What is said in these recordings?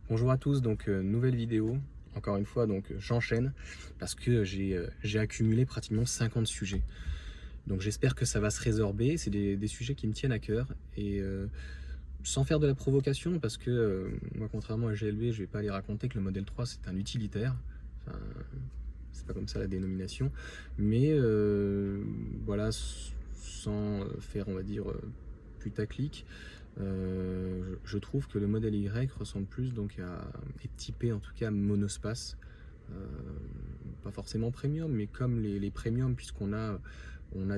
Bonjour à tous, donc nouvelle vidéo, encore une fois donc j'enchaîne parce que j'ai accumulé pratiquement 50 sujets. Donc j'espère que ça va se résorber, c'est des sujets qui me tiennent à cœur et sans faire de la provocation parce que moi contrairement à GLB je vais pas aller raconter que le modèle 3 c'est un utilitaire, enfin, c'est pas comme ça la dénomination, mais voilà, sans faire on va dire putaclic. Je trouve que le modèle Y ressemble plus donc est typé en tout cas monospace, euh, pas forcément premium, mais comme les premium puisqu'on a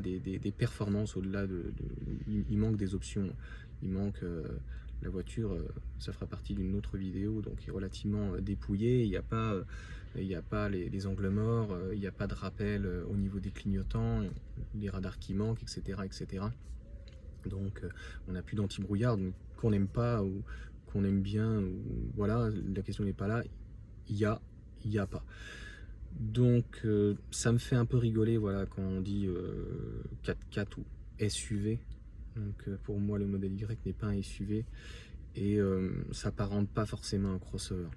des performances au-delà il manque des options, il manque la voiture, ça fera partie d'une autre vidéo, donc est relativement dépouillée, il n'y a pas les angles morts, il n'y a pas de rappel au niveau des clignotants, les radars qui manquent, etc. etc. Donc on n'a plus d'anti-brouillard, donc qu'on n'aime pas ou qu'on aime bien, ou, voilà, la question n'est pas là, il y a, il n'y a pas. Donc ça me fait un peu rigoler voilà, quand on dit 4x4 ou SUV. Donc pour moi le modèle Y n'est pas un SUV et ça s'apparente pas forcément à un crossover.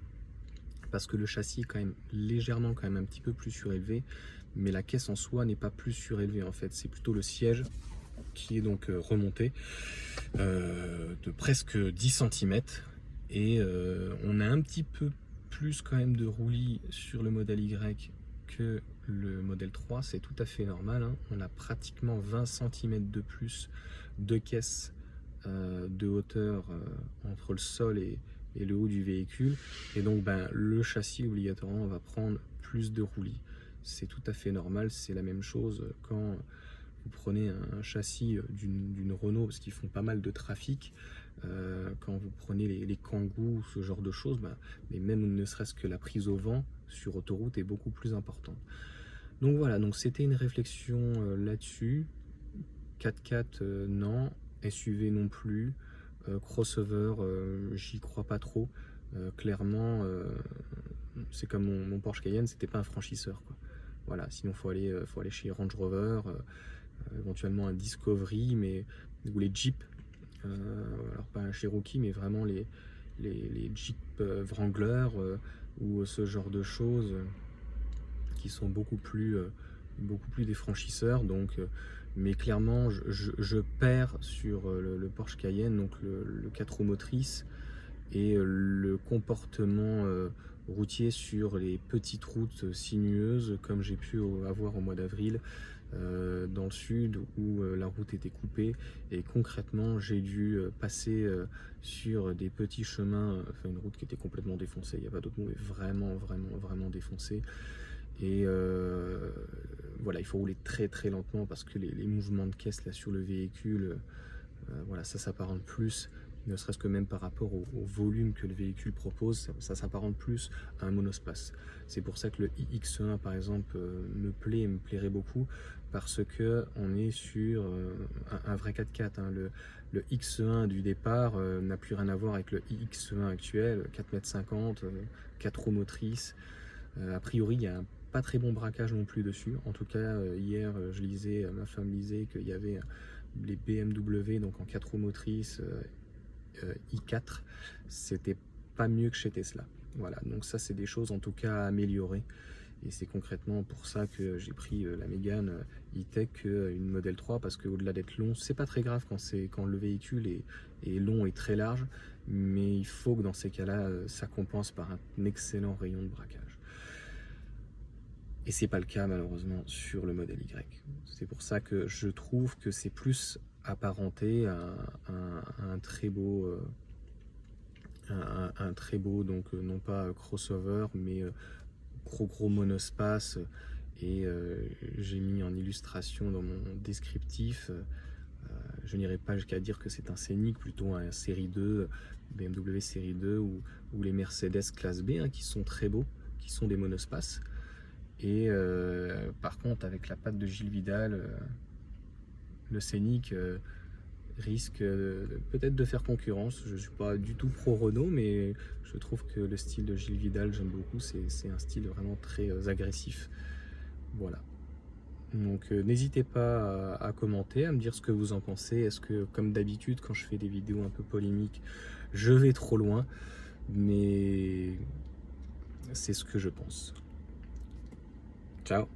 Parce que le châssis est quand même légèrement quand même un petit peu plus surélevé, mais la caisse en soi n'est pas plus surélevée en fait, c'est plutôt le siège qui est donc remonté de presque 10 cm et on a un petit peu plus quand même de roulis sur le modèle Y que le modèle 3, c'est tout à fait normal, hein. On a pratiquement 20 cm de plus de caisse de hauteur entre le sol et le haut du véhicule, et donc ben, le châssis obligatoirement va prendre plus de roulis. C'est tout à fait normal, c'est la même chose quand vous prenez un châssis d'une Renault, parce qu'ils font pas mal de trafic, quand vous prenez les Kangoo, ce genre de choses, bah, mais même ne serait-ce que la prise au vent sur autoroute est beaucoup plus importante. Donc voilà, donc c'était une réflexion là-dessus. 4x4 non, SUV non plus, crossover j'y crois pas trop. Clairement, c'est comme mon Porsche Cayenne, c'était pas un franchisseur, quoi. Voilà, sinon faut aller chez Range Rover, éventuellement un Discovery, mais ou les Jeep, alors pas un Cherokee, mais vraiment les Jeep Wrangler ou ce genre de choses qui sont beaucoup plus des franchisseurs. Donc, mais clairement, je perds sur le Porsche Cayenne, donc le 4 roues motrices et le comportement routier sur les petites routes sinueuses comme j'ai pu avoir au mois d'avril dans le sud où la route était coupée et concrètement j'ai dû passer sur des petits chemins, enfin une route qui était complètement défoncée, il n'y a pas d'autre mot, mais vraiment défoncée. Et voilà, il faut rouler très lentement parce que les mouvements de caisse là sur le véhicule, voilà, ça s'apparente plus, ne serait-ce que même par rapport au volume que le véhicule propose, ça s'apparente plus à un monospace. C'est pour ça que le iX1 par exemple me plaît et me plairait beaucoup, parce que on est sur un vrai 4x4, hein. Le X1 du départ n'a plus rien à voir avec le iX1 actuel, 4,50 m, 4 roues motrices. A priori, il y a un pas très bon braquage non plus dessus. En tout cas, hier, je lisais, ma femme lisait qu'il y avait les BMW donc en 4 roues motrices i4, c'était pas mieux que chez Tesla. Voilà, donc ça c'est des choses en tout cas à améliorer. Et c'est concrètement pour ça que j'ai pris la Mégane E-Tech une Model 3, parce qu'au-delà d'être long, c'est pas très grave quand le véhicule est long et très large, mais il faut que dans ces cas-là, ça compense par un excellent rayon de braquage. Et c'est pas le cas malheureusement sur le modèle Y. C'est pour ça que je trouve que c'est plus apparenté à un très beau, un très beau, donc non pas crossover, mais gros monospace. Et j'ai mis en illustration dans mon descriptif, je n'irai pas jusqu'à dire que c'est un scénic, plutôt un série 2, BMW série 2 ou les Mercedes classe B, hein, qui sont très beaux, qui sont des monospaces. Et par contre, avec la patte de Gilles Vidal, le Scénic risque peut-être de faire concurrence. Je ne suis pas du tout pro Renault, mais je trouve que le style de Gilles Vidal, j'aime beaucoup. C'est un style vraiment très agressif. Voilà. Donc n'hésitez pas à commenter, à me dire ce que vous en pensez. Est-ce que, comme d'habitude, quand je fais des vidéos un peu polémiques, je vais trop loin? mais c'est ce que je pense. Ciao.